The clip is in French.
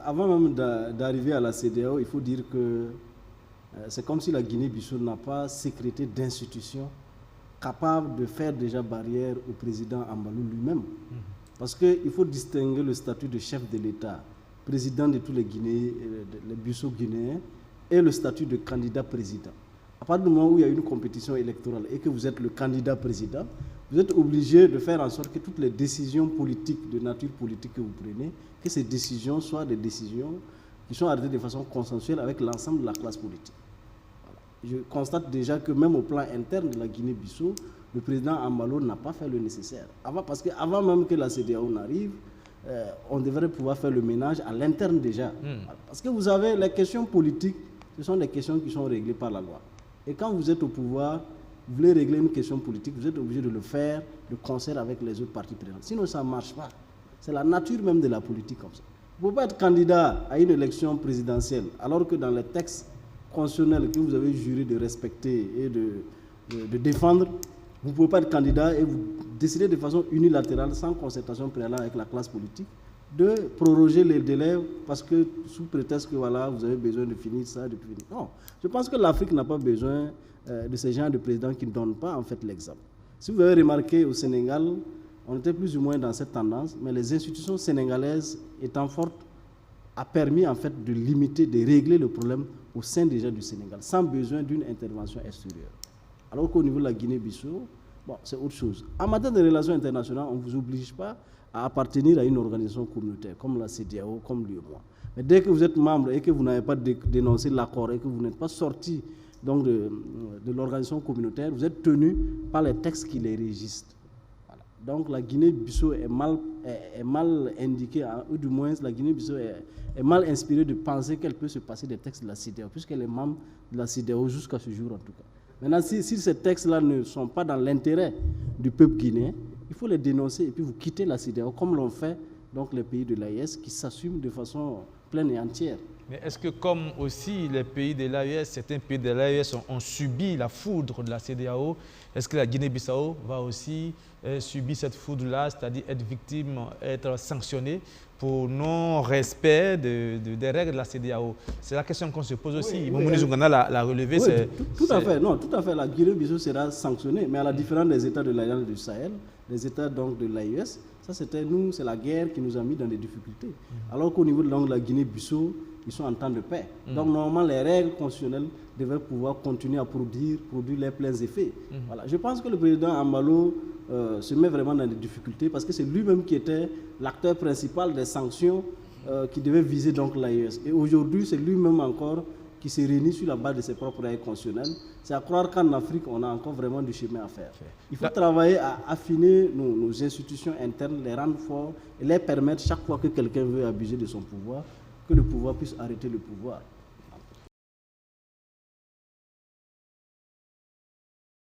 Avant même d'arriver à la CEDEAO, il faut dire que c'est comme si la Guinée-Bissau n'a pas sécrété d'institutions capables de faire déjà barrière au président Ambalou lui-même. Parce qu'il faut distinguer le statut de chef de l'État, président de tous les Bissau-Guinéens, et le statut de candidat président. À partir du moment où il y a une compétition électorale et que vous êtes le candidat président, vous êtes obligé de faire en sorte que toutes les décisions politiques, de nature politique que vous prenez, que ces décisions soient des décisions qui sont arrêtées de façon consensuelle avec l'ensemble de la classe politique. Voilà. Je constate déjà que même au plan interne de la Guinée-Bissau, le président Ambalo n'a pas fait le nécessaire. Parce qu'avant même que la CEDEAO n'arrive, on devrait pouvoir faire le ménage à l'interne déjà. Parce que vous avez les questions politiques, ce sont des questions qui sont réglées par la loi. Et quand vous êtes au pouvoir, vous voulez régler une question politique, vous êtes obligé de le faire de concert avec les autres parties prenantes. Sinon, ça ne marche pas. C'est la nature même de la politique comme ça. Vous ne pouvez pas être candidat à une élection présidentielle alors que dans les textes constitutionnels que vous avez juré de respecter et de défendre, vous ne pouvez pas être candidat et vous décidez de façon unilatérale, sans concertation préalable avec la classe politique, de proroger les délais parce que sous prétexte que voilà, vous avez besoin de finir ça, de finir. Non, je pense que l'Afrique n'a pas besoin de ces gens de présidents qui ne donnent pas en fait l'exemple. Si vous avez remarqué au Sénégal, on était plus ou moins dans cette tendance, mais les institutions sénégalaises étant fortes a permis en fait de limiter, de régler le problème au sein déjà du Sénégal, sans besoin d'une intervention extérieure. Alors qu'au niveau de la Guinée-Bissau, bon, c'est autre chose. En matière de relations internationales, on ne vous oblige pas à appartenir à une organisation communautaire comme la CEDEAO, comme l'UEMOA. Mais dès que vous êtes membre et que vous n'avez pas dénoncé l'accord et que vous n'êtes pas sorti donc de l'organisation communautaire, vous êtes tenu par les textes qui les régissent. Voilà. Donc la Guinée-Bissau est mal indiquée, ou du moins la Guinée-Bissau est mal inspirée de penser qu'elle peut se passer des textes de la CEDEAO, puisqu'elle est membre de la CEDEAO jusqu'à ce jour en tout cas. Maintenant, si ces textes-là ne sont pas dans l'intérêt du peuple guinéen, il faut les dénoncer et puis vous quittez la CEDEAO, comme l'ont fait donc, les pays de l'AES qui s'assument de façon pleine et entière. Mais est-ce que comme aussi les pays de l'AES, certains pays de l'AES ont subi la foudre de la CEDEAO, est-ce que la Guinée-Bissau va aussi subir cette foudre-là, c'est-à-dire être victime, être sanctionnée pour non-respect des règles de la CEDEAO? C'est la question qu'on se pose aussi. Moumouni Zoungana l'a relevé. Oui, tout à fait. Non, tout à fait. La Guinée-Bissau sera sanctionnée, mais à la différence des États de l'Alliance du Sahel, les États donc de l'AES, ça c'était nous, c'est la guerre qui nous a mis dans des difficultés. Alors qu'au niveau de la Guinée-Bissau, ils sont en temps de paix. Donc normalement, les règles constitutionnelles devaient pouvoir continuer à produire les pleins effets. Voilà. Je pense que le président Ambalo se met vraiment dans des difficultés parce que c'est lui-même qui était l'acteur principal des sanctions qui devaient viser donc l'AES. Et aujourd'hui, c'est lui-même encore qui se réunit sur la base de ses propres règles constitutionnelles. C'est à croire qu'en Afrique, on a encore vraiment du chemin à faire. Il faut travailler à affiner nos institutions internes, les rendre forts et les permettre chaque fois que quelqu'un veut abuser de son pouvoir, que le pouvoir puisse arrêter le pouvoir.